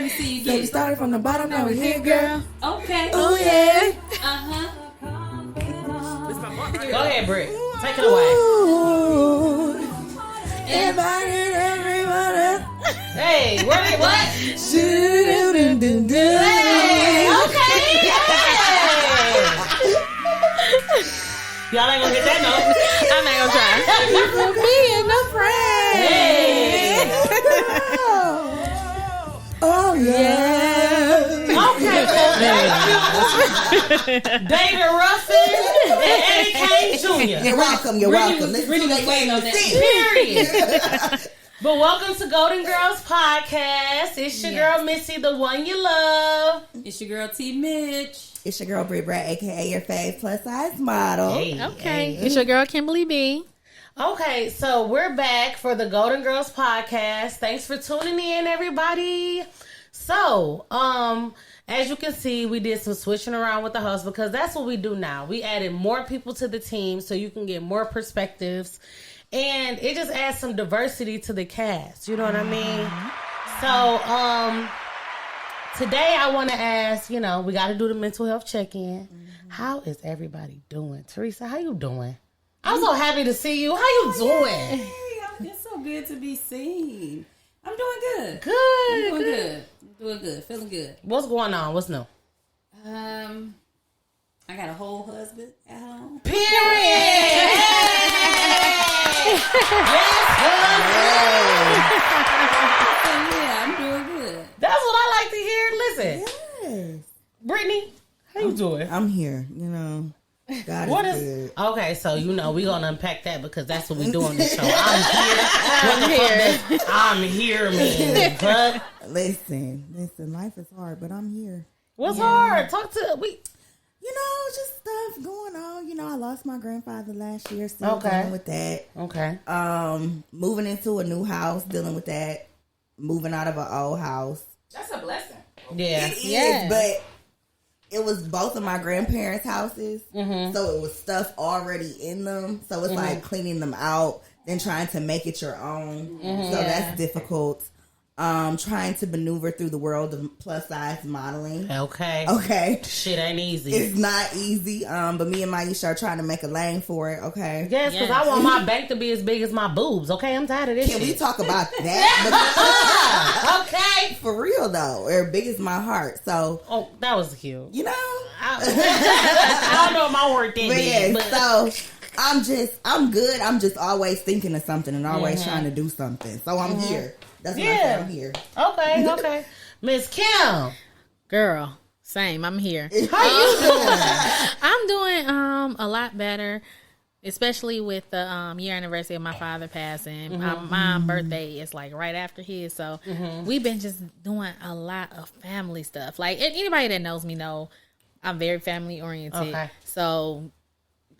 me see you So get we started from the bottom, now we're here, girl. Okay. Oh, yeah. Go ahead, Brit. Take it away. Ooh. Everybody, everybody. Hey, what? Shoo-doo-doo-doo-doo. Hey, okay. Hey. Y'all ain't gonna get that note. I'm not gonna try. For being a friend. Hey. Oh, yeah. Okay. David Ruffin and Eddie Kane Jr. You're welcome. You're welcome. Let's Really do that waiting on that. Period. But welcome to Golden Girls Podcast. It's your girl Missy, the one you love. It's your girl T-mitch. It's your girl Brit Brat, aka your fave plus size model. Hey, Okay. hey. It's your girl, Kimberly B. Okay, so we're back for the Golden Girls Podcast. Thanks for tuning in, everybody. So, as you can see, we did some switching around with the host because that's what we do now. We added more people to the team so you can get more perspectives. And it just adds some diversity to the cast. You know what I mean? So, today I want to ask, we got to do the mental health check-in. How is everybody doing? Teresa, how you doing? I'm so happy to see you. How you doing? Hey, it's so good to be seen. I'm doing good. Good. I'm doing good. I'm doing good. Feeling good. What's going on? What's new? I got a whole husband at home. Period. Yeah, I'm doing good. That's what I like to hear. Listen, Yes. Brittany, how you doing? I'm here, God What is is good. okay? So we gonna unpack that because that's what we do on the show. I'm here. I'm here, man. But Listen, life is hard, but I'm here. what's hard? Talk to we. Just stuff going on. I lost my grandfather last year, still Okay. dealing with that. Okay. Moving into a new house, dealing with that. Moving out of an old house. That's a blessing. Yeah. It is, Yeah. but it was both of my grandparents' houses, so it was stuff already in them. So it's like cleaning them out, then trying to make it your own. So that's difficult. Trying to maneuver through the world of plus size modeling. Okay. Shit ain't easy. It's not easy. But me and Maisha are trying to make a lane for it. Okay. Yes, because I want my bank to be as big as my boobs. Okay, I'm tired of this Can shit. we talk about that? Okay. For real though, they're big as my heart. So Oh, that was cute. I don't know if my word did But yeah, but so I'm good. I'm just always thinking of something and always trying to do something. So I'm here. That's what I said. I'm here. Okay. Miss Kim, Girl, same. I'm here. how you doing? I'm doing a lot better, especially with the year anniversary of my father passing. My mom's birthday is like right after his, so we've been just doing a lot of family stuff. Like anybody that knows me know I'm very family oriented. Okay. So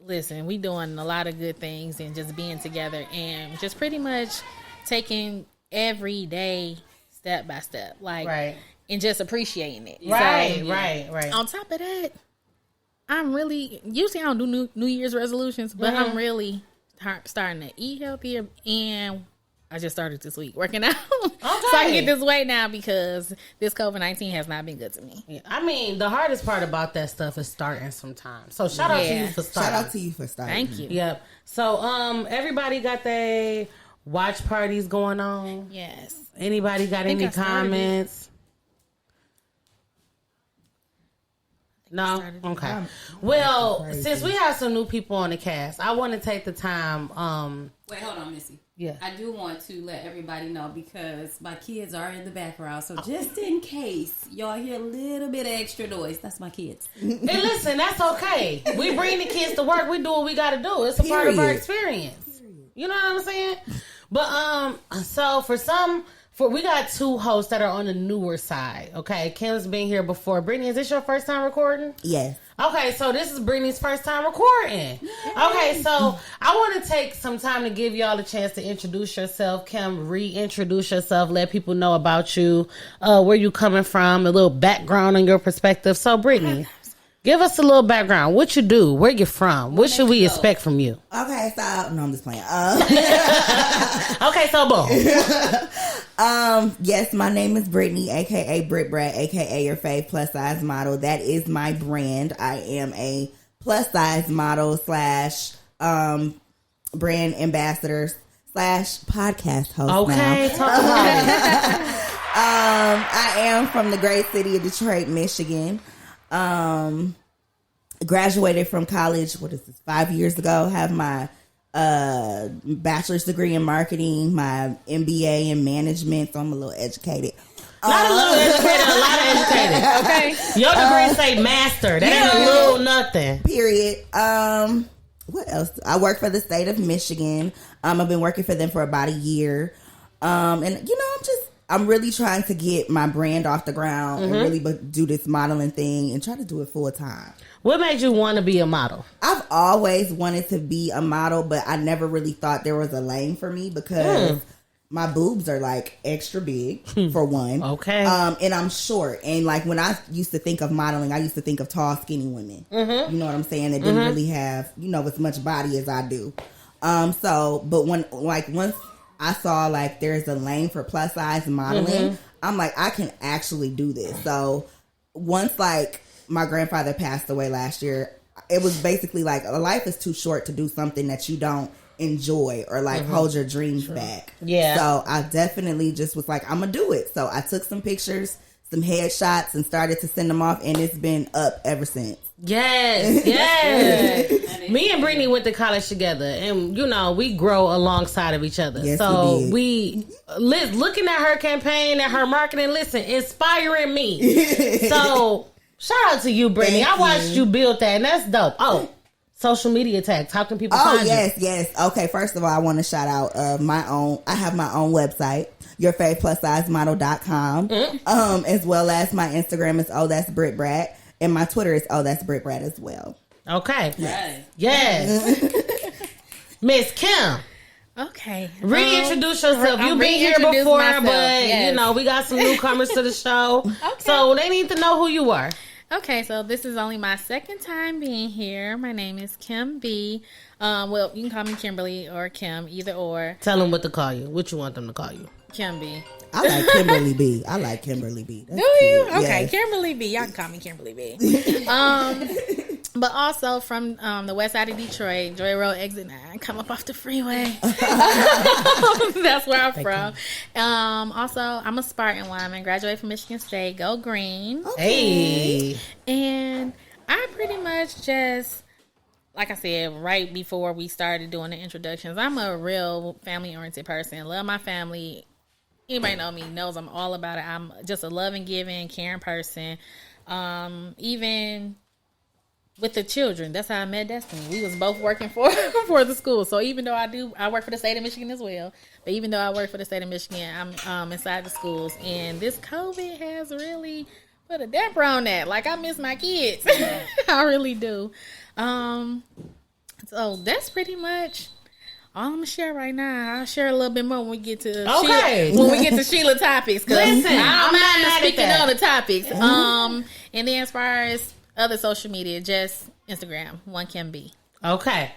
listen, we doing a lot of good things and just being together and just pretty much taking every day step by step, like Right. and just appreciating it. Right. On top of that, I'm really usually I don't do New Year's resolutions, but I'm really starting to eat healthier, and I just started this week working out, so I can get this weight now because this COVID-19 has not been good to me. Yeah, I mean, the hardest part about that stuff is starting sometimes. So shout out to you for starting. Shout out to you for starting. Thank you. Yep. So everybody got their watch parties going on. Yes. Anybody got any I started comments? No? Okay. Well, since we have some new people on the cast, I want to take the time. Wait, hold on, Missy. Yeah. I do want to let everybody know because my kids are in the background. So just in case y'all hear a little bit of extra noise, that's my kids. And listen, that's okay. We bring the kids to work. We do what we got to do. It's a part of our experience. You know what I'm saying? But so we got two hosts that are on the newer side. Okay, Kim's been here before. Brittany, is this your first time recording? Yes. Okay, so this is Brittany's first time recording. Okay, so I want to take some time to give y'all a chance to introduce yourself. Kim, reintroduce yourself. Let people know about you, where you coming from, a little background on your perspective. So, Brittany, give us a little background. What you do, where you from, what should we expect from you? Okay, so no, I'm just playing. Okay, so boom. Yes, my name is Brittany, aka Brit Brat, aka your fave plus size model. That is my brand. I am a plus size model / brand ambassador / podcast host. Okay, talk about it. I am from the great city of Detroit, Michigan. Graduated from college, 5 years ago. Have my bachelor's degree in marketing, my MBA in management, so I'm a little educated. Not a little educated, a lot of educated. Okay, your degree say master. That ain't a little nothing. Period. What else? I work for the state of Michigan. I've been working for them for about a year, and I'm really trying to get my brand off the ground and really do this modeling thing and try to do it full time. What made you want to be a model? I've always wanted to be a model, but I never really thought there was a lane for me because my boobs are like extra big for one. Okay. And I'm short. And like when I used to think of modeling, I used to think of tall, skinny women. You know what I'm saying? That didn't really have, as much body as I do. But once I saw like there's a lane for plus size modeling, I'm like, I can actually do this. So once like my grandfather passed away last year, it was basically like life is too short to do something that you don't enjoy or like hold your dreams back. Yeah. So I definitely just was like, I'm gonna do it. So I took some pictures, some headshots, and started to send them off, and it's been up ever since. Yes. Me and Brittany went to college together, and we grow alongside of each other. Yes, so we looking at her campaign and her marketing, inspiring me. So shout out to you, Brittany. I watched you build that, and that's dope. Oh, social media tags. How can people find you? Yes. Okay, first of all, I want to shout out I have my own website, yourfaveplussizemodel.com, as well as my Instagram is that's Brit Brat, and my Twitter is that's Brit Brat as well. Okay. Yes. Miss Kim. Okay. Reintroduce yourself. You've been here before, but we got some newcomers to the show. Okay. So they need to know who you are. Okay, so this is only my second time being here. My name is Kim B. You can call me Kimberly or Kim, either or. Tell them what to call you. What you want them to call you? Kim B. I like Kimberly B. That's Do you? cute. Okay, Yes. Kimberly B. Y'all can call me Kimberly B. But also from the west side of Detroit, Joy Road, exit 9, come up off the freeway. That's where I'm from. Also, I'm a Spartan woman, graduated from Michigan State. Go Green. Okay. Hey. And I pretty much just, like I said, right before we started doing the introductions, I'm a real family-oriented person. Love my family. Anybody know me knows I'm all about it. I'm just a loving, giving, caring person. Even with the children, that's how I met Destiny. We was both working for the school. So even though I work for the state of Michigan as well. But even though I work for the state of Michigan, I'm inside the schools. And this COVID has really put a damper on that. Like, I miss my kids. I really do. So that's pretty much all I'm gonna share right now. I'll share a little bit more when we get to Sheila topics. Listen, I'm not speaking on the topics. And then as far as other social media, just Instagram, OneKimB. Okay.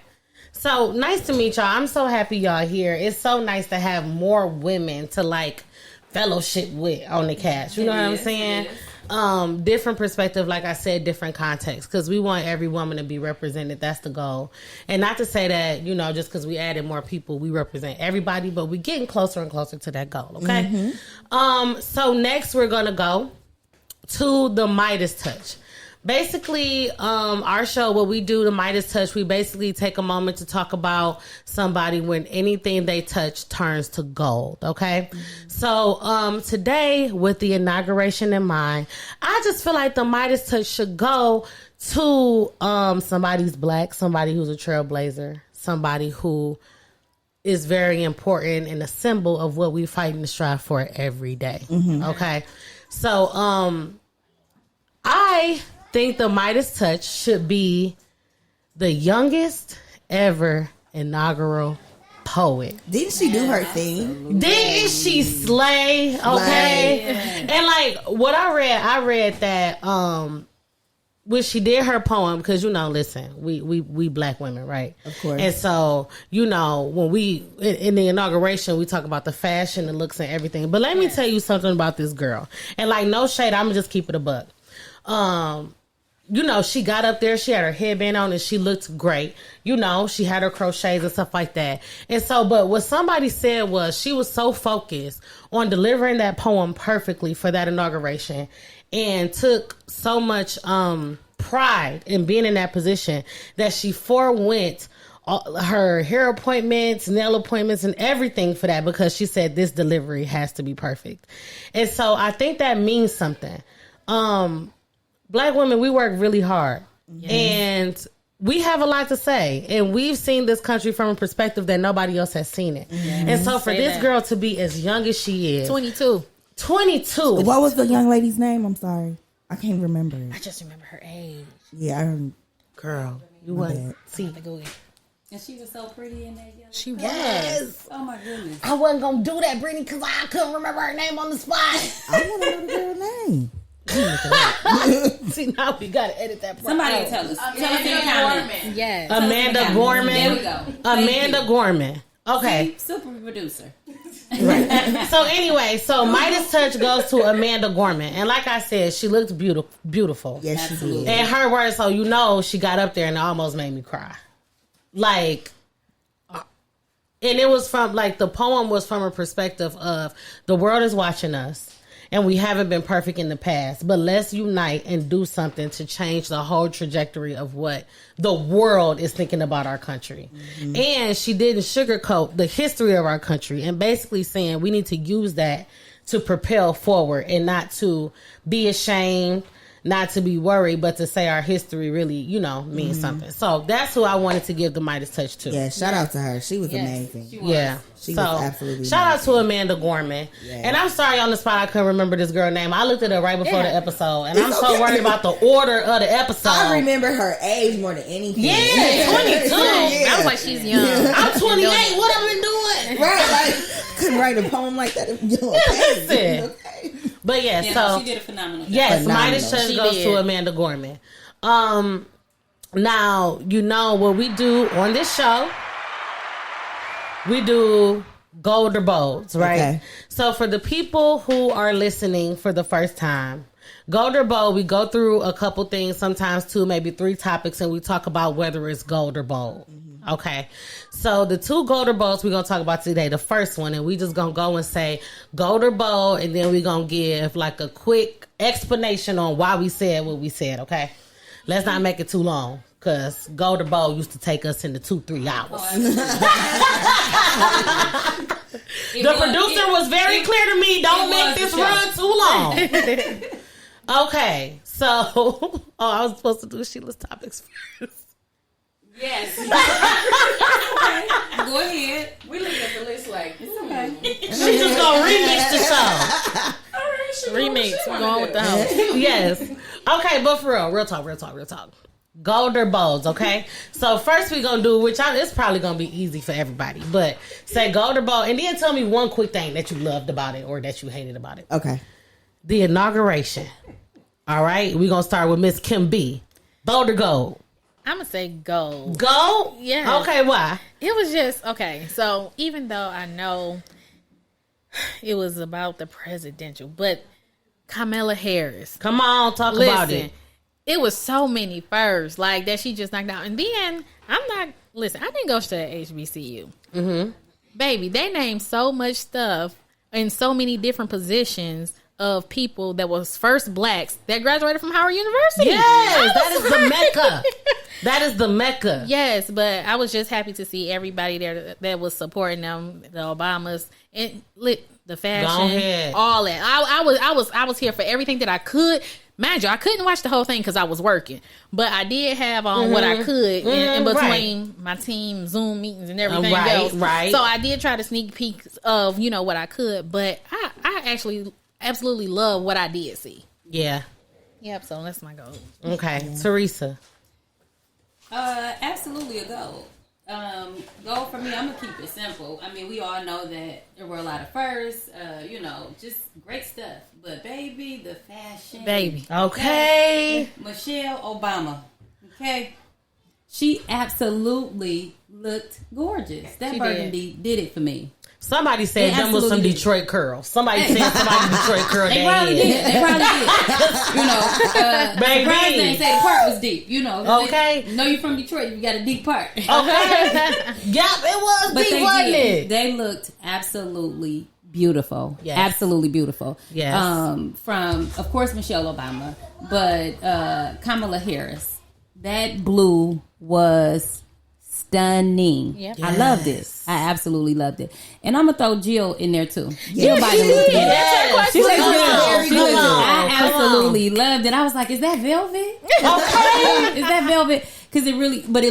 So nice to meet y'all. I'm so happy y'all here. It's so nice to have more women to like fellowship with on the cast. You know what I'm saying? Different perspective, like I said, different context, because we want every woman to be represented. That's the goal. And not to say that, just because we added more people, we represent everybody, but we're getting closer and closer to that goal. Okay. So next we're going to go to the Midas Touch. Basically, our show, what we do, the Midas Touch, we basically take a moment to talk about somebody when anything they touch turns to gold, okay? So, today, with the inauguration in mind, I just feel like the Midas Touch should go to somebody's black, somebody who's a trailblazer, somebody who is very important and a symbol of what we fight and strive for every day, okay? So, I think the Midas Touch should be the youngest ever inaugural poet. Didn't she do her thing? Didn't she slay? Okay. And like what I read that when she did her poem, because listen, we black women, right? Of course. And so when we in the inauguration, we talk about the fashion, the looks, and everything. But let me tell you something about this girl. And like, no shade, I'm gonna just keep it a buck. She got up there, she had her headband on, and she looked great. She had her crochets and stuff like that. And so, but what somebody said was she was so focused on delivering that poem perfectly for that inauguration, and took so much pride in being in that position that she forewent her hair appointments, nail appointments, and everything for that, because she said this delivery has to be perfect. And so I think that means something. Black women, we work really hard. Yes. And we have a lot to say. And we've seen this country from a perspective that nobody else has seen it. Yes. And so for this girl to be as young as she is. 22. What was the young lady's name? I'm sorry. I can't remember it. I just remember her age. Yeah, girl, you wasn't. See, and she was so pretty in that yellow. She was. Yes. Oh my goodness. I wasn't gonna do that, Brittany, because I couldn't remember her name on the spot. I want to know the girl's name. See, now we gotta edit that part. Somebody tell us. Tell us in the comments. Yes. Amanda Gorman. There we go. Amanda Gorman. Okay. Super producer. Right. So anyway, Midas Touch goes to Amanda Gorman. And like I said, she looked beautiful. Yes, she did. And her words, so she got up there and it almost made me cry. Like, and it was from, like, the poem was from a perspective of the world is watching us. And we haven't been perfect in the past, but let's unite and do something to change the whole trajectory of what the world is thinking about our country. Mm-hmm. And she didn't sugarcoat the history of our country, and basically saying we need to use that to propel forward and not to be ashamed, not to be worried, but to say our history really, means something. So that's who I wanted to give the Midas Touch to. Yeah, shout out to her. She was amazing. She was. Yeah. She was absolutely shout amazing. out to Amanda Gorman. Yeah. And I'm sorry on the spot I couldn't remember this girl's name. I looked at her right before the episode, and I'm so worried about the order of the episode. I remember her age more than anything. Yeah, 22. I was like, she's young. I'm 28. What have I been doing? Right, like, couldn't write a poem like that. Listen. Okay. But so she did a phenomenal job. Yes, Midas Touch goes to Amanda Gorman. Now, what we do on this show, we do gold or bolds, right? Okay. So for the people who are listening for the first time, gold or bold, we go through a couple things, sometimes 2, maybe 3 topics, and we talk about whether it's gold or bold. Mm-hmm. Okay. So the 2 gold or bolds we're going to talk about today, the first one, and we just going to go and say gold or bold, and then we're going to give like a quick explanation on why we said what we said, okay? Let's not make it too long, because gold or bold used to take us into 2-3 hours. The producer was very clear to me, don't make this run too long. Okay, so I was supposed to do Sheila's topics first. Yes. Okay. Go ahead. We look at the list like, it's okay. She just gonna remix the show. All right, remix. We're going with the house. Yes. Okay, but for real talk. Gold or bolds, okay? So first we gonna do, it's probably gonna be easy for everybody, but say gold or bold, and then tell me one quick thing that you loved about it or that you hated about it. Okay. The inauguration. All right, we gonna start with Miss Kim B. Bold or gold? I'm gonna say gold. Gold? Yeah. Okay, why? It was just okay. So even though I know it was about the presidential, but Kamala Harris. Come on, talk about it. It was so many firsts like that she just knocked out. And then I didn't go to HBCU. Mm-hmm. Baby, they named so much stuff in so many different positions of people that was first blacks that graduated from Howard University. Yes, that is the Mecca. That is the Mecca. Yes, but I was just happy to see everybody there that was supporting them, the Obamas, and the fashion, all that. I was here for everything that I could. Mind you, I couldn't watch the whole thing because I was working, but I did have on what I could in between my team Zoom meetings and everything else. Right. So I did try to sneak peeks of what I could, but I actually absolutely love what I did see. Yeah. Yep. So that's my goal. Okay, Teresa. Absolutely a goal. Goal for me, I'm gonna keep it simple. I mean, we all know that there were a lot of firsts, just great stuff. But baby, the fashion, Baby. Okay. Michelle Obama, okay, she absolutely looked gorgeous. That She burgundy did it for me. Somebody said They them was some absolutely did. Detroit curls. Somebody said somebody Detroit curl They their probably head. did. They probably did. Baby. Surprised they say the part was deep. Okay. Know you from Detroit. You got a deep part. Okay. Yep, it was But deep, they wasn't did. it? They looked absolutely beautiful. Yes. Absolutely beautiful. Yes. From, of course, Michelle Obama, but Kamala Harris. That blue was stunning. Yep. I loved it. I absolutely loved it. And I'm going to throw Jill in there, too. Yeah, Jill Biden she looked did. good. Yes. She looked Come good. on, She come looked good. on, I come absolutely loved it. I was like, is that velvet? Okay. Is that velvet? Because it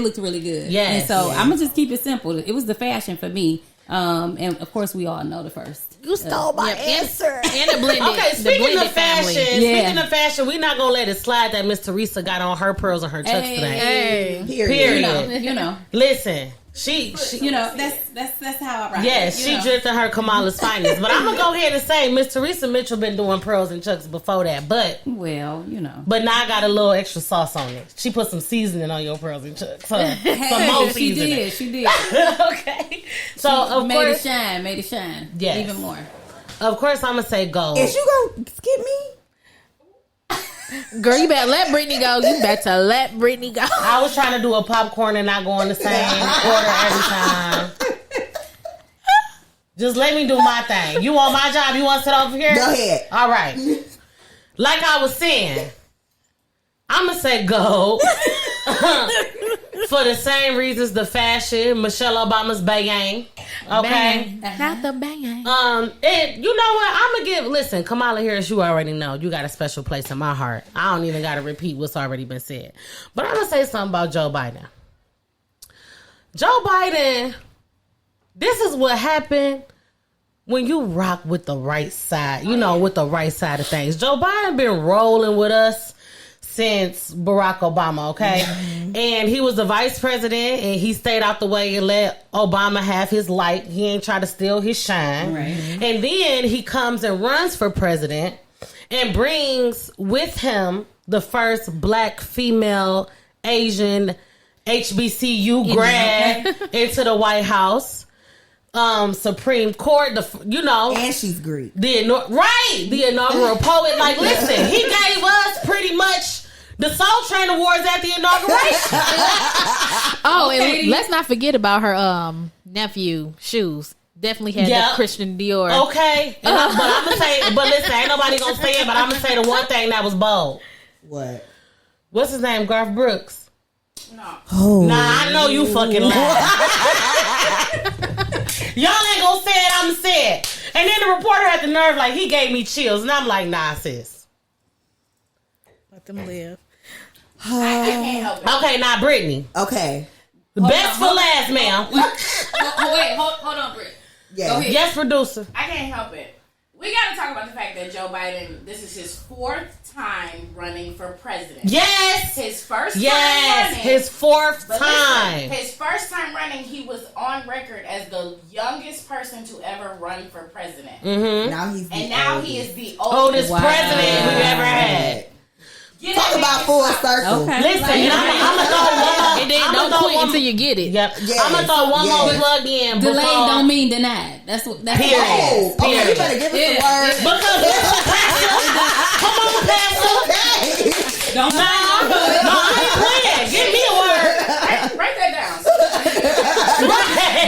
looked really good. Yes. And so I'm going to just keep it simple. It was the fashion for me. And of course, we all know the first. You stole my answer. And the blended. Okay, the speaking blended of fashion, Yeah. we're not gonna let it slide that Miss Teresa got on her pearls and her chucks today. Hey. Period. You know. Listen, she That's how I rock. yes, she drifting her Kamala's finest. But I'm gonna go ahead and say Miss Teresa Mitchell been doing pearls and chucks before that, but Well, now I got a little extra sauce on it. She put some seasoning on your pearls and chucks. Some more she seasoning. did. Okay. So of made course, it shine. Yes. Even more. of course, I'm gonna say gold. Is you gonna skip me? Girl, you better let Brittany go. You better let Brittany go. I was trying to do a popcorn and not go in the same order every time. Just let me do my thing. You want my job? You want to sit over here? Go ahead. All right. Like I was saying, I'm going to say gold. For the same reasons, the fashion, Michelle Obama's bang. Okay. Bang. Not the bang. You know what? I'm gonna give. Listen, Kamala Harris, you already know you got a special place in my heart. I don't even gotta repeat what's already been said. But I'm gonna say something about Joe Biden. Joe Biden, this is what happened when you rock with the right side. You know, with the right side of things. Joe Biden been rolling with us since Barack Obama, okay? Mm-hmm. And he was the vice president, and he stayed out the way and let Obama have his light. He ain't try to steal his shine. Right. And then he comes and runs for president and brings with him the first black female Asian HBCU grad into the White House. Supreme Court, And she's Greek. the inaugural poet. Like, listen, he gave us pretty much the Soul Train Awards at the inauguration. And let's not forget about her nephew shoes. Definitely had the Christian Dior. Okay, but I'm gonna say, but listen, ain't nobody gonna say it. But I'm gonna say the one thing that was bold. What? What's his name? Garth Brooks. No. Oh. Nah, I know you fucking lying. Y'all ain't gonna say it. I'm gonna say it. And then the reporter had the nerve, like, he gave me chills, and I'm like, nah, sis. Let them live. I can't help it. Okay, now Brittany. Okay. Best for last, ma'am. Hold on, Britt. Yeah. Go ahead. Yes, producer. I can't help it. We got to talk about the fact that Joe Biden, this is his 4th time running for president. Yes. His first time Yes. running. His 4th But time. listen, his first time running, he was on record as the youngest person to ever run for president. Mm-hmm. Now he's the And he is the Oldest oldest president we've ever had. Get Talk that about man full started. circle. Okay. Listen, and I'm gonna throw one more. And then don't quit until you get it. Yep. Yes. I'm gonna throw one more plug in. Delayed before- don't mean denied. That's what. That's Period. Oh, okay, Period. you better give us the word. Because come on, Pastor. Don't No, I ain't playing. Give me a word. Write that down.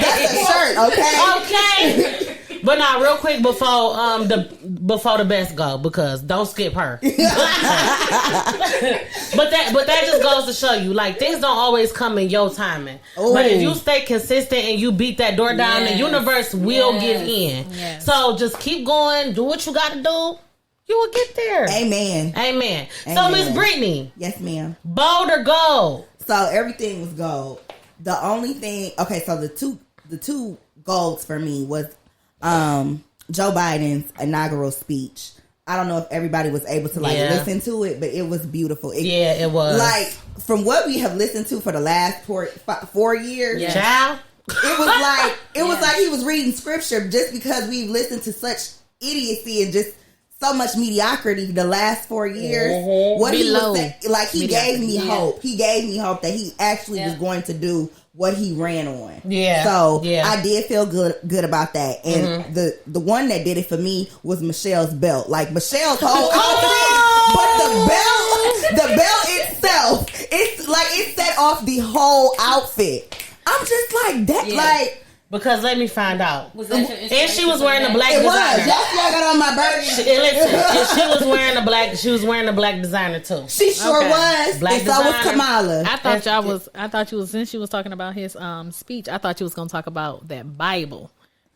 That's a shirt, okay? Okay. But now, real quick before the best go, because don't skip her. but that just goes to show you, like, things don't always come in your timing. Ooh. But if you stay consistent and you beat that door down, the universe will give in. Yes. So just keep going, do what you got to do. You will get there. Amen. Amen. So, Amen. Miss Brittany, Yes, ma'am. bold or gold? So everything was gold. The only thing, okay, so the two golds for me was Joe Biden's inaugural speech. I don't know if everybody was able to listen to it, but it was beautiful. It was. Like, from what we have listened to for the last 4 years, Child. it was like he was reading scripture just because we've listened to such idiocy and just so much mediocrity the last 4 years. What he was saying, like he gave me hope. He gave me hope that he actually was going to do what he ran on. Yeah. So I did feel good about that. And the one that did it for me was Michelle's belt. Like Michelle's whole outfit, but the belt itself, it's like it set off the whole outfit. I'm just like that, like. Because let me find out. Was that your and she was wearing the black designer. It was. That's why I got on my burden. She was wearing the black. She was wearing the black designer too. She sure was. Black and so was Kamala. I thought you was since she was talking about his speech. I thought you was gonna talk about that Bible.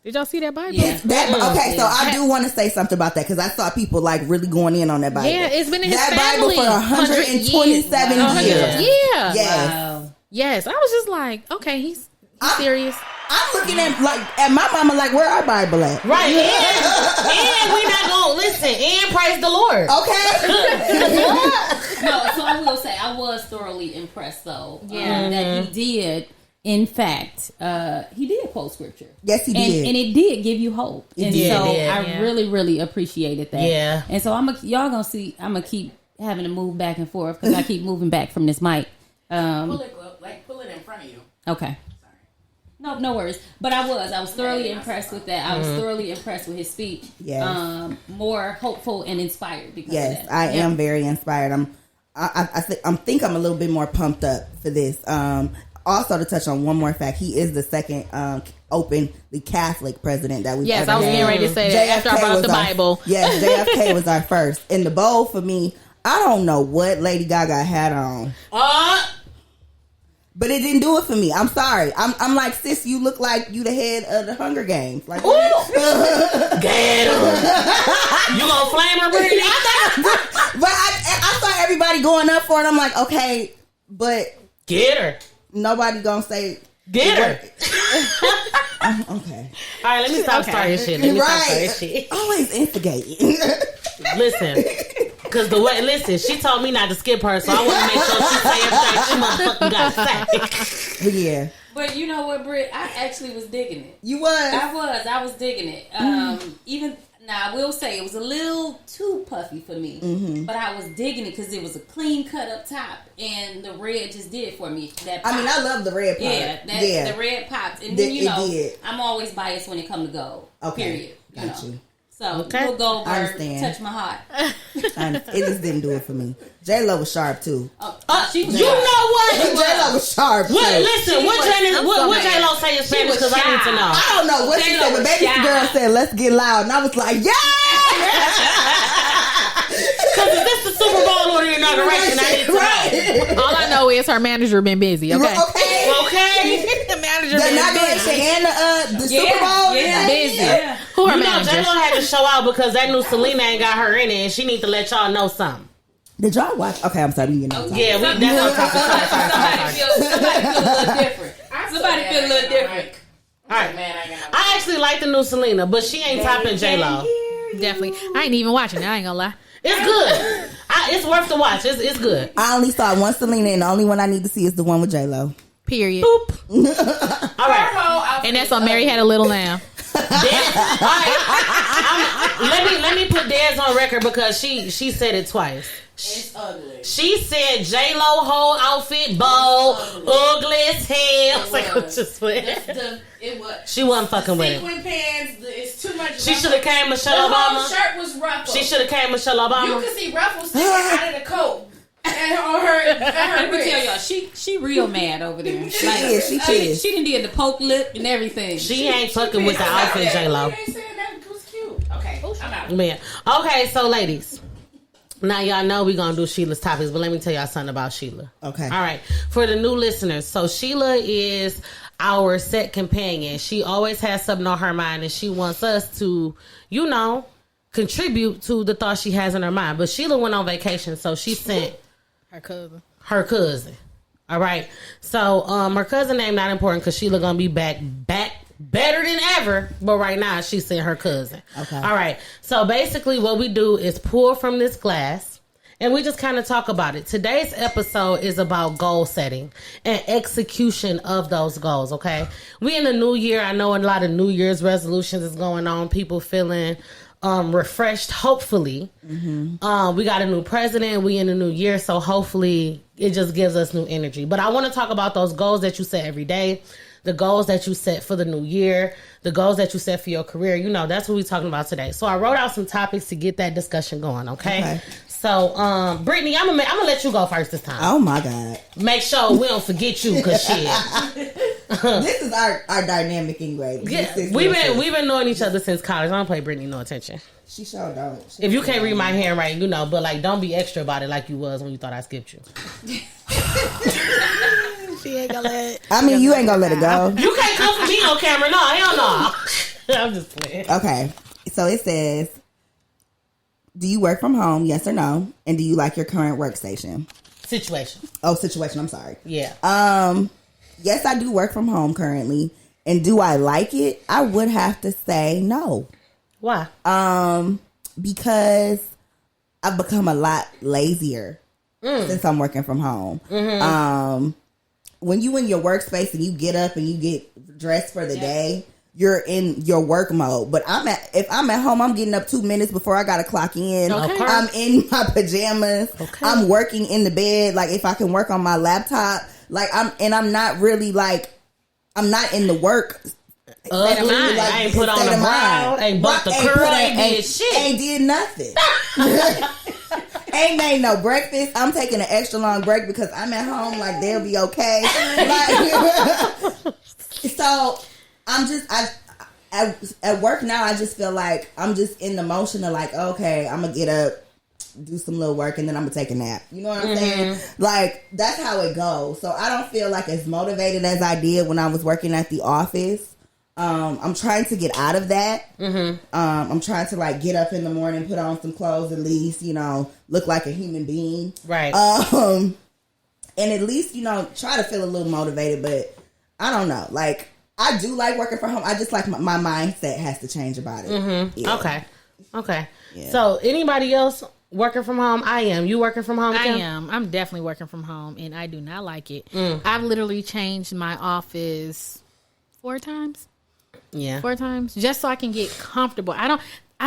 Did y'all see that Bible? Yeah. Okay, so I do want to say something about that because I saw people like really going in on that Bible. Yeah, it's been in his Bible family for 127 years. Yeah. Yes. Wow. Yes. I was just like, okay, he's serious. I'm looking at my mama like, where our Bible at? Right. And we not gonna listen. And praise the Lord. Okay. No, so I will say I was thoroughly impressed though. That he did. In fact, he did quote scripture. Yes, he did, and it did give you hope. And so I really, really appreciated that. Yeah. And so y'all gonna see. I'm gonna keep having to move back and forth because I keep moving back from this mic. Pull it in front of you. Okay. No worries. But I was thoroughly impressed with that. I was thoroughly impressed with his speech. Yes. More hopeful and inspired because of that. I am very inspired. I think I'm a little bit more pumped up for this. Also, to touch on one more fact, he is the second openly Catholic president that we've ever I was had. getting ready to say that after I brought up the Bible. Yes, JFK was our first. In the bowl for me, I don't know what Lady Gaga had on. But it didn't do it for me. I'm sorry. I'm like, sis, you look like you the head of the Hunger Games. Like, get her. You gonna flame her, Brit? But I saw everybody going up for it. I'm like, okay, but get her. Nobody gonna say get her. Okay. All right, let me stop starting shit. Always instigating. Listen. Because she told me not to skip her, so I want to make sure she say everything she motherfucking got to say. Yeah. But you know what, Britt? I actually was digging it. You was? I was digging it. Even now, I will say it was a little too puffy for me, but I was digging it because it was a clean cut up top, and the red just did it for me. I love the red pop. The red popped, and then I'm always biased when it comes to gold. Okay. Period. Got you. So, we'll go over, touch my heart. It just didn't do it for me. J-Lo was sharp, too. You know what? J-Lo was sharp, too. Listen, what J-Lo say in Spanish? Because I need to know. I don't know what she said, but baby girl said, let's get loud. And I was like, yeah! Because if this is the Super Bowl or the inauguration, I need to know. All I know is her manager been busy, okay? The manager been busy. And the Super Bowl? Busy. Yeah. Who her manager? J-Lo had to show out because that new Selena ain't got her in it, and she need to let y'all know something. Did y'all watch? Okay, I'm sorry. That's what I'm Somebody feel a little different. Somebody feel a little different. All right, I actually like the new Selena, but she ain't topping J-Lo. Definitely. I ain't even watching it. I ain't gonna lie. It's good. It's worth the watch. It's good. I only saw one Selena, and the only one I need to see is the one with J-Lo. Period. Boop. All right. And that's on Mary Had a Little Lamb. Let me put Dez on record because she said it twice. It's ugly. She said J-Lo whole outfit bold, ugly as hell. It was. She wasn't fucking with it. Sequin pants. It's too much. She should have came Michelle Obama. The shirt was ruffled. She should have came Michelle Obama. You could see ruffles sticking out of the coat. And on her Let me tell y'all, she real mad over there. She is. She done did the poke lip and everything. She ain't fucking with the outfit, J-Lo. You ain't saying that was cute. Okay, I'm out. Man. Okay, so ladies. Now y'all know we gonna do Sheila's topics, but let me tell y'all something about Sheila. Okay. All right. For the new listeners, so Sheila is our set companion. She always has something on her mind, and she wants us to, contribute to the thoughts she has in her mind. But Sheila went on vacation, so she sent her cousin. All right. So her cousin name not important because Sheila gonna be back better than ever. But right now she sent her cousin. Okay. All right. So basically what we do is pour from this glass, and we just kind of talk about it. Today's episode is about goal setting and execution of those goals, okay? We in the new year. I know a lot of New Year's resolutions is going on. People feeling refreshed, hopefully. We got a new president. We in the new year, so hopefully it just gives us new energy. But I want to talk about those goals that you set every day, the goals that you set for the new year, the goals that you set for your career. You know, that's what we're talking about today. So I wrote out some topics to get that discussion going, okay? So, Brittany, I'm gonna let you go first this time. Oh my God! Make sure we don't forget you, cause shit. This is our dynamic anyway. Yeah, we've been knowing each other since college. I don't pay Brittany no attention. She sure don't. If you can't read my handwriting, you know, but like, don't be extra about it like you was when you thought I skipped you. She ain't gonna let. I mean, you ain't gonna let it go. You can't come for me on camera. No, hell no. I'm just playing. Okay, so it says, do you work from home? Yes or no? And do you like your current workstation? Situation. Oh, situation. I'm sorry. Yeah. Yes, I do work from home currently. And do I like it? I would have to say no. Why? Because I've become a lot lazier since I'm working from home. When you in your workspace and you get up and you get dressed for the day, you're in your work mode. But if I'm at home, I'm getting up 2 minutes before I gotta clock in. Okay. I'm in my pajamas. Okay. I'm working in the bed. Like, if I can work on my laptop, like I'm not really like, I'm not in the work. I ain't put on a brow, ain't bumped the curl, ain't did shit. Ain't did nothing. Ain't made no breakfast. I'm taking an extra long break because I'm at home. Like, they'll be okay. Like, so I'm just, at work now, I just feel like I'm just in the motion of like, okay, I'm going to get up, do some little work, and then I'm going to take a nap. You know what I'm saying? Like, that's how it goes. So I don't feel like as motivated as I did when I was working at the office. I'm trying to get out of that. I'm trying to like get up in the morning, put on some clothes, at least, you know, look like a human being. Right. And at least, you know, try to feel a little motivated, but I don't know. Like, I do like working from home. I just like my mindset has to change about it. Yeah. Okay. Yeah. So anybody else working from home? I am. You working from home, Kim? I am. I'm definitely working from home, and I do not like it. I've literally changed my office 4 times. Yeah. 4 times, just so I can get comfortable. I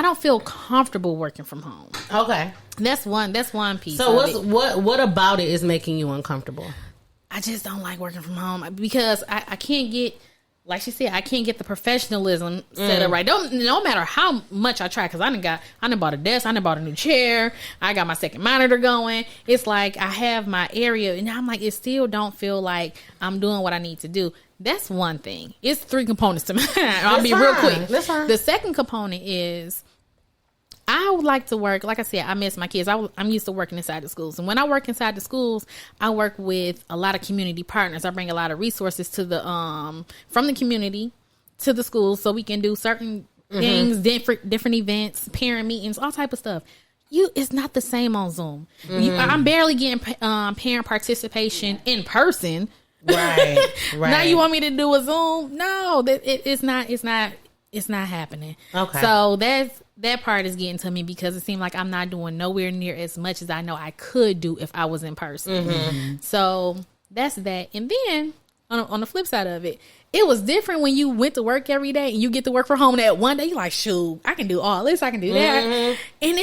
don't feel comfortable working from home. Okay. That's one piece. So what about it is making you uncomfortable? I just don't like working from home because I can't get, like she said, I can't get the professionalism set up right. No matter how much I try, because I done bought a desk, I done bought a new chair, I got my second monitor going. It's like I have my area, and I'm like, it still don't feel like I'm doing what I need to do. That's one thing. It's 3 components to mine. I'll be real quick. That's fine. The second component is I would like to work. Like I said, I miss my kids. I'm used to working inside the schools. And when I work inside the schools, I work with a lot of community partners. I bring a lot of resources to the from the community to the schools so we can do certain things, different events, parent meetings, all type of stuff. It's not the same on Zoom. I'm barely getting parent participation in person. Right. Now you want me to do a Zoom? No, it's not happening. Okay. So that part is getting to me because it seemed like I'm not doing nowhere near as much as I know I could do if I was in person. So that's that. And then on the flip side of it, it was different when you went to work every day and you get to work from home that one day. You're like, shoot, I can do all this, I can do that. And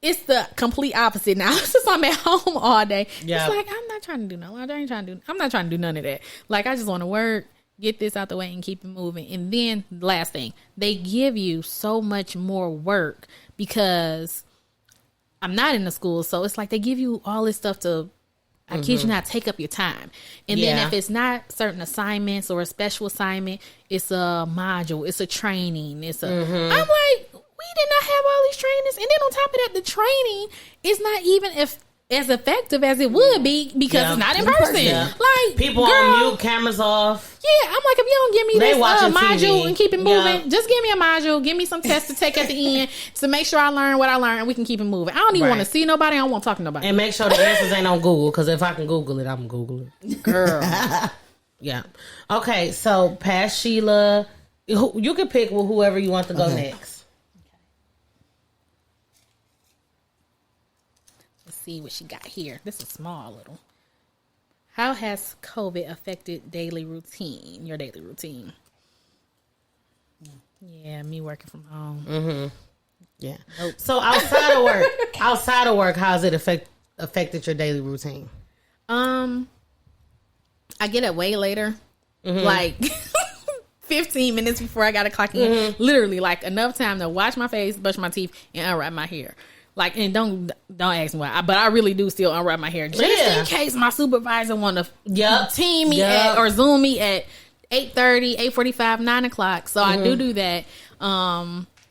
it's the complete opposite now. Since I'm at home all day, it's like I'm not trying to do no. I'm not trying to do none of that. Like, I just want to work, get this out the way, and keep it moving. And then last thing, they give you so much more work because I'm not in the school, so it's like they give you all this stuff to. I kid you not, take up your time. And then if it's not certain assignments or a special assignment, it's a module, it's a training, it's a. I'm like, we did not have all these trainings, and then on top of that, the training is not even as effective as it would be because it's not in person. Like, people girl, on mute, cameras off. Yeah, I'm like, if you don't give me this module TV. and keep it moving, just give me a module, give me some tests to take at the end to make sure I learn what I learned, and we can keep it moving. I don't even want to see nobody. I don't want to talk to nobody. And make sure the answers ain't on Google, because if I can Google it, I'm going to Google it. Girl. Yeah. Okay, so past Sheila, you can pick whoever you want to go next. see what she got here. This is small little. How has COVID affected daily routine? Your daily routine? Yeah, me working from home. Mm-hmm. Yeah. Nope. So outside of work, how's it affected your daily routine? I get up way later, like 15 minutes before I got to clock in. Literally, like enough time to wash my face, brush my teeth, and unwrap my hair. Like, and don't ask me why, but I really do still unwrap my hair just in case my supervisor want to team me or Zoom me at 8:30, 8:45, 9 o'clock. So I do that.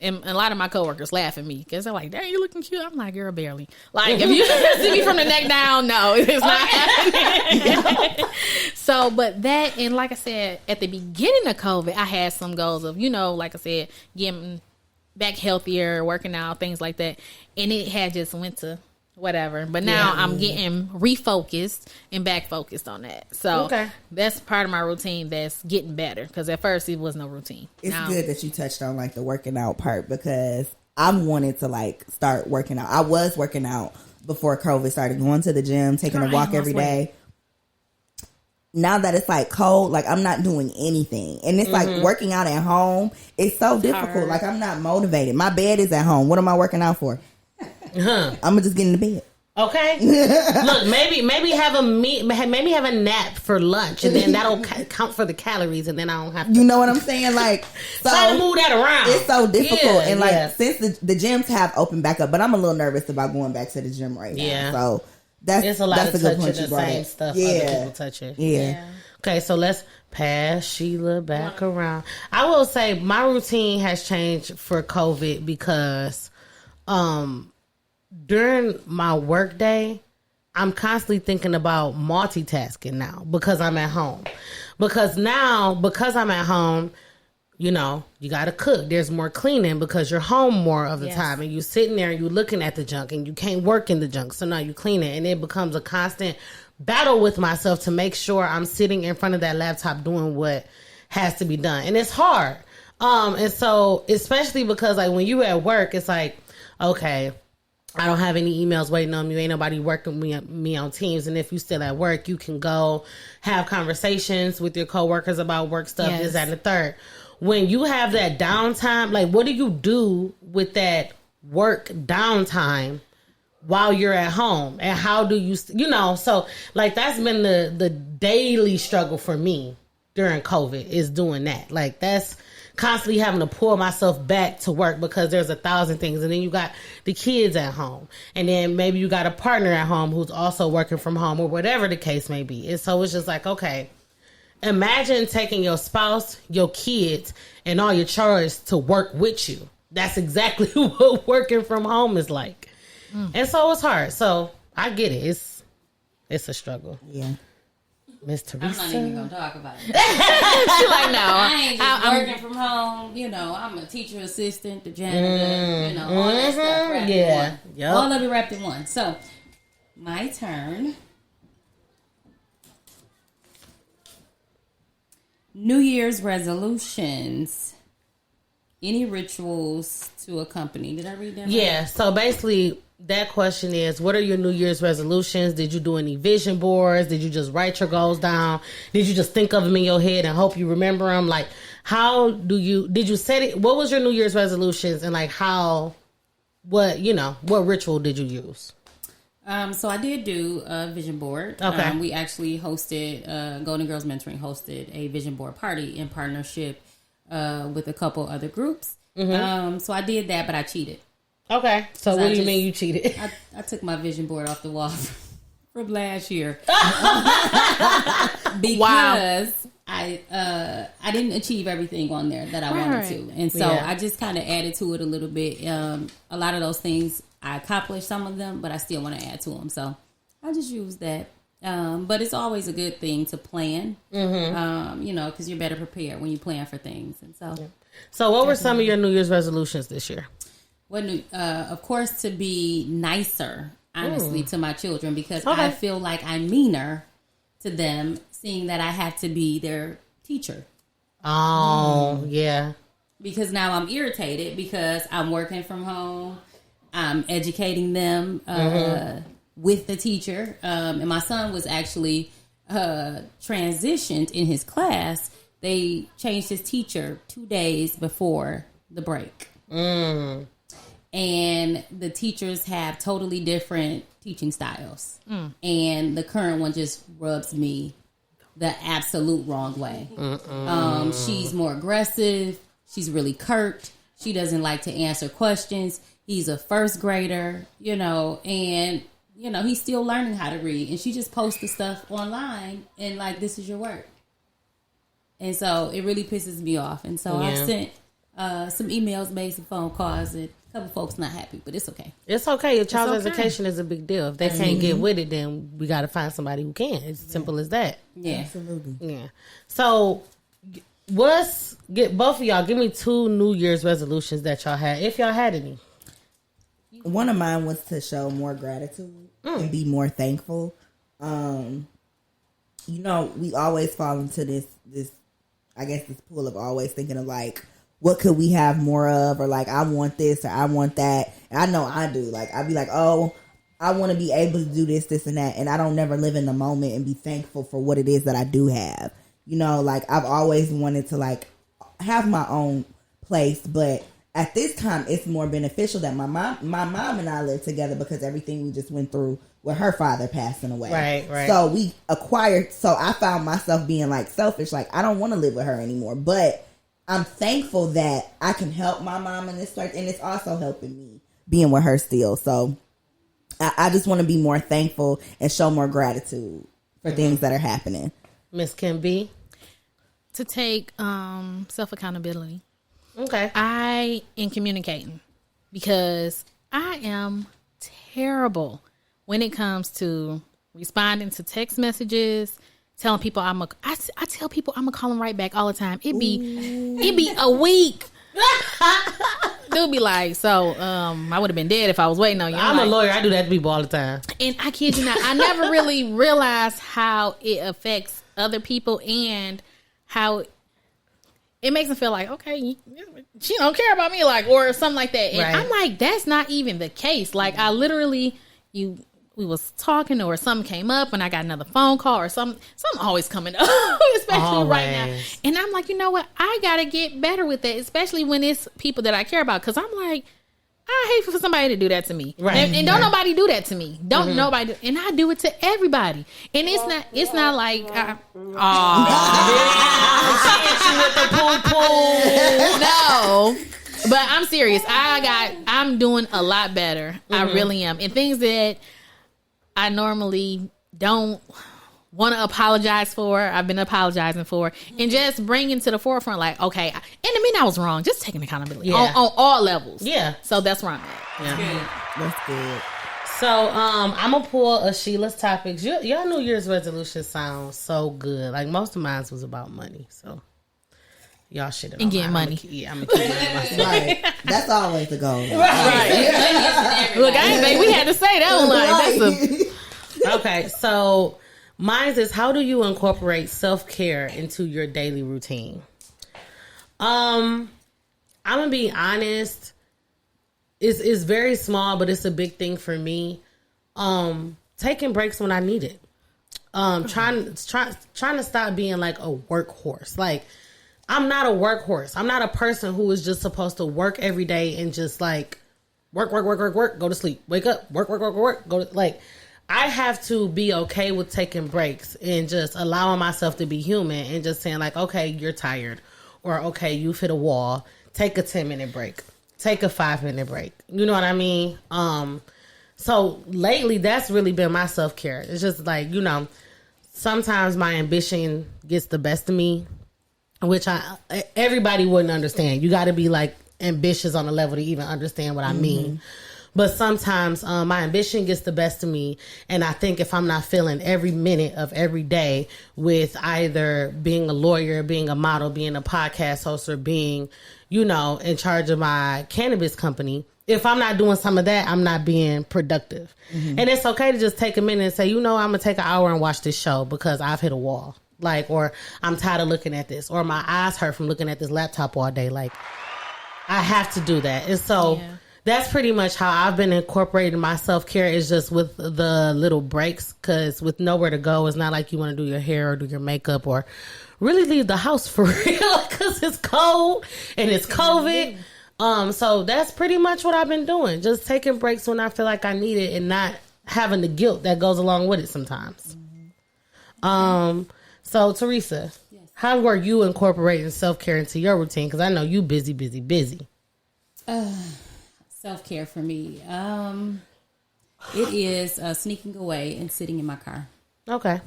And a lot of my coworkers laugh at me because they're like, "Dang, you looking cute." I'm like, "Girl, barely." Like, if you see me from the neck down, no, it's not happening. So, but that, and like I said, at the beginning of COVID, I had some goals of, like I said, getting back healthier, working out, things like that. And it had just went to whatever. But now I'm getting refocused and back focused on that. So that's part of my routine that's getting better. Because at first it was no routine. It's good that you touched on like the working out part, because I wanted to like start working out. I was working out before COVID started, going to the gym, taking a walk every day. Now that it's like cold, like I'm not doing anything. And it's like working out at home, it's so difficult. Like I'm not motivated. My bed is at home. What am I working out for? I'm gonna just get in the bed. Okay. Look, maybe have a nap for lunch, and then that'll count for the calories, and then I don't have to. You know what I'm saying? Like, so try to move that around. It's so difficult, and like since the gyms have opened back up, but I'm a little nervous about going back to the gym right now. So that's a lot of a good point touching you the brought same up. stuff other people touching. Yeah. Okay, so let's pass Sheila back around. I will say my routine has changed for COVID because, during my work day, I'm constantly thinking about multitasking now because I'm at home. Because I'm at home, you got to cook. There's more cleaning because you're home more of the time. And you're sitting there and you're looking at the junk and you can't work in the junk. So now you clean it. And it becomes a constant battle with myself to make sure I'm sitting in front of that laptop doing what has to be done. And it's hard. And so, especially because like when you at work, it's like, okay, I don't have any emails waiting on me. Ain't nobody working me on Teams. And if you still at work, you can go have conversations with your coworkers about work stuff, this, that, and the third. When you have that downtime, like what do you do with that work downtime while you're at home? And how do you, so like that's been the daily struggle for me during COVID is doing that. Like that's constantly having to pull myself back to work because there's 1,000 things. And then you got the kids at home. And then maybe you got a partner at home who's also working from home or whatever the case may be. And so it's just like, okay, imagine taking your spouse, your kids, and all your chores to work with you. That's exactly what working from home is like. And so it's hard. So I get it. It's a struggle. Yeah. Miss Teresa. I'm not even gonna talk about it. She's like, no, I ain't just working from home. I'm a teacher assistant, the janitor, all that stuff wrapped in one. Yep. All of it wrapped in one. So, my turn. New Year's resolutions. Any rituals to accompany? Did I read that? Yeah. So basically, that question is, what are your New Year's resolutions? Did you do any vision boards? Did you just write your goals down? Did you just think of them in your head and hope you remember them? Like, did you set it? What was your New Year's resolutions? And like what ritual did you use? So I did do a vision board. Okay. We actually hosted, Golden Girls Mentoring hosted a vision board party in partnership with a couple other groups. So I did that, but I cheated. Okay. So what do you mean you cheated? I took my vision board off the wall from last year. Because I didn't achieve everything on there that I wanted to. And so I just kind of added to it a little bit. A lot of those things, I accomplished some of them, but I still want to add to them. So I just used that. But it's always a good thing to plan, because you're better prepared when you plan for things. And so what were some of your New Year's resolutions this year? Of course, to be nicer, honestly, to my children, because I feel like I'm meaner to them, seeing that I have to be their teacher. Oh, yeah. Because now I'm irritated because I'm working from home. I'm educating them, with the teacher. And my son was actually transitioned in his class. They changed his teacher 2 days before the break. And the teachers have totally different teaching styles. And the current one just rubs me the absolute wrong way. She's more aggressive. She's really curt. She doesn't like to answer questions. He's a first grader, and, he's still learning how to read. And she just posts the stuff online and like, this is your work. And so it really pisses me off. And so I've sent some emails, made some phone calls, and a couple folks not happy, but it's okay. It's okay. A child's education is a big deal. If they can't get with it, then we got to find somebody who can. It's simple as that. Yeah. Absolutely. Yeah. So both of y'all, give me 2 New Year's resolutions that y'all had, if y'all had any. One of mine was to show more gratitude and be more thankful. We always fall into this pool of always thinking of like, what could we have more of? Or like, I want this or I want that. And I know I do. Like, I'd be like, oh, I want to be able to do this, this, and that. And I don't never live in the moment and be thankful for what it is that I do have. Like I've always wanted to like have my own place, but at this time it's more beneficial that my mom and I live together because everything we just went through with her father passing away. Right. So I found myself being like selfish, like I don't want to live with her anymore, but I'm thankful that I can help my mom in this part, and it's also helping me being with her still. So I just want to be more thankful and show more gratitude for things that are happening. Miss Kim B? To take self-accountability. Okay. I am communicating because I am terrible when it comes to responding to text messages, telling people I tell people I'm gonna call them right back all the time. It be a week. They'll be like, so I would have been dead if I was waiting on you. I'm a lawyer. I do that to people all the time. And I kid you not, I never really realized how it affects other people and how it makes them feel like, okay, she don't care about me, like, or something like that. And I'm like, that's not even the case. Like, I literally, we was talking or something came up and I got another phone call or something always coming up, especially right now. And I'm like, you know what? I got to get better with that, especially when it's people that I care about. Cause I'm like, I hate for somebody to do that to me. Right. And don't nobody do that to me. Don't nobody. And I do it to everybody. And it's not like, no. But I'm serious. I'm doing a lot better. I really am. And things that I normally don't want to apologize for, I've been apologizing for, and just bringing to the forefront, like, okay, and I mean, I was wrong. Just taking accountability on all levels. Yeah. So that's where I'm at. Yeah. That's good. So I'm gonna pull a Sheila's topics. Y'all New Year's resolution sounds so good. Like most of mine was about money. So y'all should have. And getting money. I'm gonna keep it. Right. That's always the goal. Right. Look, we had to say that one. Okay, so mine is, how do you incorporate self-care into your daily routine? I'm gonna be honest. It's very small, but it's a big thing for me. Taking breaks when I need it. Trying to stop being like a workhorse. Like, I'm not a workhorse. I'm not a person who is just supposed to work every day and just like work, go to sleep, wake up, work, go to, like, I have to be okay with taking breaks and just allowing myself to be human and just saying like, okay, you're tired, or okay, you've hit a wall. Take a 10-minute break. Take a 5-minute break. You know what I mean? So lately that's really been my self-care. It's just like, sometimes my ambition gets the best of me, which everybody wouldn't understand. You got to be like ambitious on a level to even understand what I mean. But sometimes my ambition gets the best of me. And I think if I'm not feeling every minute of every day with either being a lawyer, being a model, being a podcast host, or being, in charge of my cannabis company, if I'm not doing some of that, I'm not being productive. And it's okay to just take a minute and say, I'm going to take an hour and watch this show because I've hit a wall. Like, or I'm tired of looking at this, or my eyes hurt from looking at this laptop all day. Like, I have to do that. And so that's pretty much how I've been incorporating my self-care, is just with the little breaks, because with nowhere to go, it's not like you want to do your hair or do your makeup or really leave the house for real, because it's cold and it's COVID. So that's pretty much what I've been doing. Just taking breaks when I feel like I need it and not having the guilt that goes along with it sometimes. So Teresa, how were you incorporating self-care into your routine? Because I know you busy. Self-care for me. It is sneaking away and sitting in my car. Okay.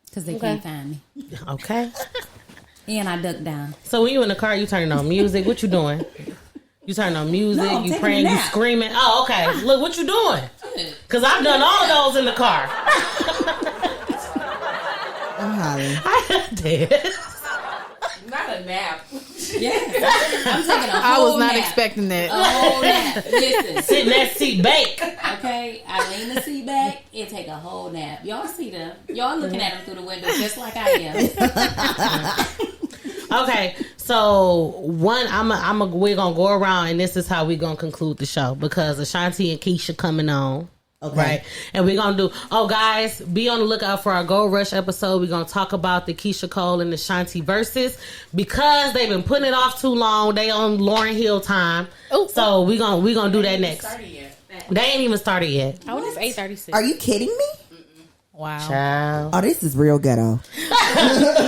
Because they can't find me. Okay. And I duck down. So when you in the car, you turning on music. What you doing? You turning on music. No, you praying. You screaming. Oh, okay. Look, what you doing? Because I've done all those in the car. I'm hollering. I did. Not a nap. Yeah. I'm taking a whole I was not nap. expecting that. A whole nap. Listen. Sit in that seat, bake. Okay, I lean the seat back and take a whole nap. Y'all see them. Y'all looking at them through the window just like I am. Okay, so we're gonna go around, and this is how we're gonna conclude the show, because Ashanti and Keisha coming on. Okay. Right. And we're going to guys, be on the lookout for our Gold Rush episode. We're going to talk about the Keisha Cole and the Ashanti verses, because they've been putting it off too long. They on Lauryn Hill time. Ooh. So we're going to do that next. They ain't even started yet. Oh, it's 8:36. Are you kidding me? Wow. Child. Oh, this is real ghetto.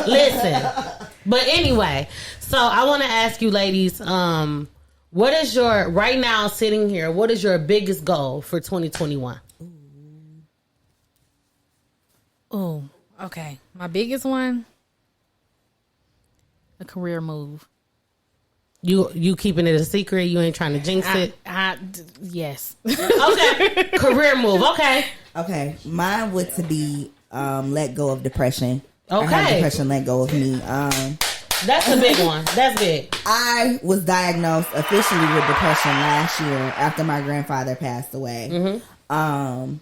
Listen. But anyway, so I want to ask you ladies, what is your, right now sitting here, what is your biggest goal for 2021? Oh, okay. My biggest one, a career move. You keeping it a secret? You ain't trying to jinx it? Yes. Okay. Career move. Okay. Okay. Mine would to be let go of depression. Okay. I have depression let go of me. That's a big one. That's big. I was diagnosed officially with depression last year after my grandfather passed away. Mm-hmm.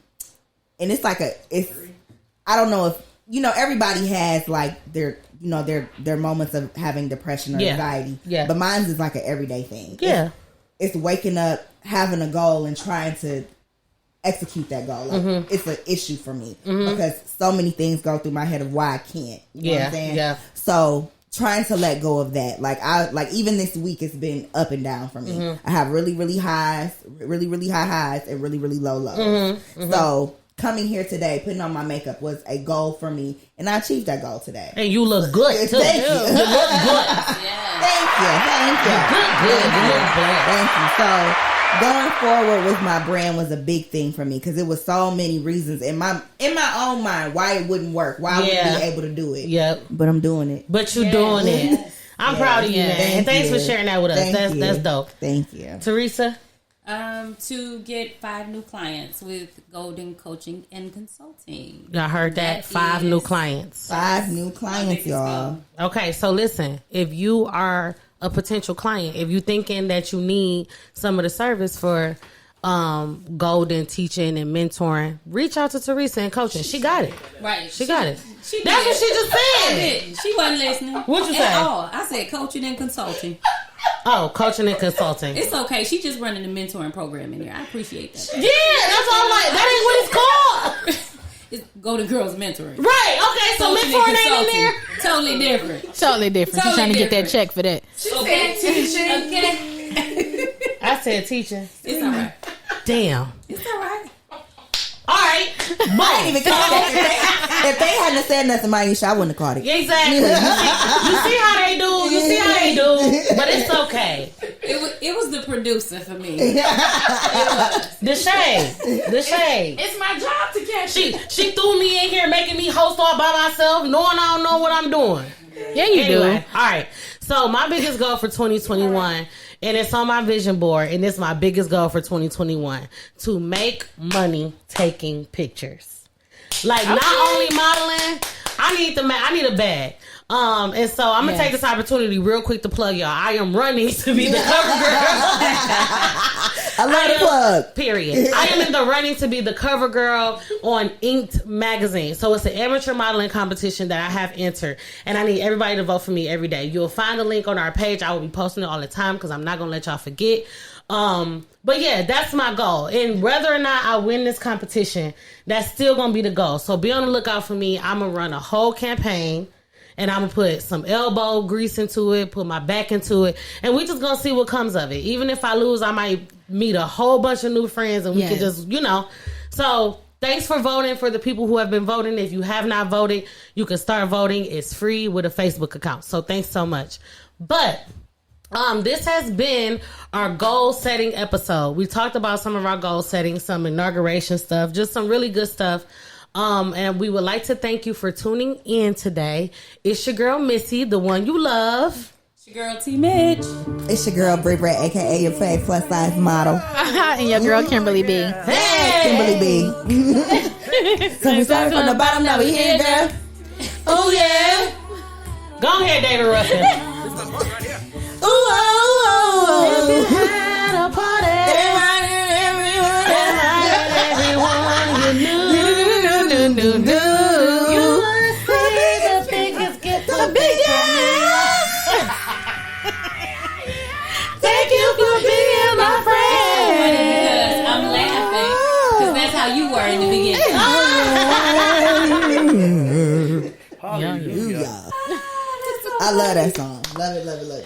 And it's like I don't know if, everybody has like their moments of having depression or anxiety. Yeah. But mine is like an everyday thing. Yeah. It's waking up, having a goal, and trying to execute that goal. Like, it's an issue for me because so many things go through my head of why I can't. You know what I'm saying? Yeah. So trying to let go of that. Like even this week, it's been up and down for me. I have really, really highs, really, really high highs, and really, really low lows. So coming here today, putting on my makeup was a goal for me, and I achieved that goal today. And you look good too. Thank you. You look good. Thank you. Thank you. So going forward with my brand was a big thing for me, because it was so many reasons in my own mind why it wouldn't work, why I wouldn't be able to do it. Yep. But I'm doing it. But you're doing it. I'm proud of you, man. And thanks for sharing that with us. That's dope. Thank you. Teresa? To get 5 new clients with Golden Coaching and Consulting. Y'all heard that? 5 new clients. 5 new clients, y'all. Okay, so listen. If you are a potential client, if you're thinking that you need some of the service for Golden teaching and mentoring, reach out to Teresa and coaching. She got it. Right. She got it. She That's did. what she just said. I did. She wasn't listening. What'd you say? Oh, I said coaching and consulting. Oh, coaching and consulting. It's okay. She just running the mentoring program in here. I appreciate that. Yeah, that's all. Like, that ain't what it's called. It's Golden Girls Mentoring. Right. Okay. So mentoring ain't in there. Totally different. Totally different. She's trying to get that check for that. Okay. Teaching. Okay. I said teaching. It's all right. Damn. It's all right. All right. I ain't even called it. If they hadn't said nothing, Maisha, I wouldn't have called it. Exactly. You see how they do. You see how they do. But it's okay. It was the producer for me. The shade. It's my job to catch. She threw me in here, making me host all by myself, knowing I don't know what I'm doing. Yeah, you do. All right. So my biggest goal for 2021, and it's on my vision board, and it's my biggest goal for 2021, to make money taking pictures. Like, not only modeling, I need a bag. And so I'm gonna take this opportunity real quick to plug y'all. I am running to be the cover girl. I love the plug. Period. I am in the running to be the cover girl on Inked magazine. So it's an amateur modeling competition that I have entered, and I need everybody to vote for me every day. You'll find the link on our page. I will be posting it all the time because I'm not gonna let y'all forget. But yeah, that's my goal. And whether or not I win this competition, that's still going to be the goal. So be on the lookout for me. I'm going to run a whole campaign. And I'm going to put some elbow grease into it, put my back into it. And we just going to see what comes of it. Even if I lose, I might meet a whole bunch of new friends and we can just, So thanks for voting for the people who have been voting. If you have not voted, you can start voting. It's free with a Facebook account. So thanks so much. But this has been our goal setting episode. We talked about some of our goal setting, some inauguration stuff, just some really good stuff. And we would like to thank you for tuning in today. It's your girl, Missy, the one you love. It's your girl, T-mitch. It's your girl, Brit Brat, a.k.a. your fave plus size model. And your girl, Kimberly B. Hey! Kimberly B. So we started from the bottom, now we here, girl. Oh, yeah. Go ahead, David Ruffin. Ooh, oh, oh. If you had a party, everyone you knew. You would see the biggest gift, the biggest. Thank you for being my friend. Because I'm laughing because that's how you were in the beginning. Hallelujah. I love that song. Love it, love it, love it.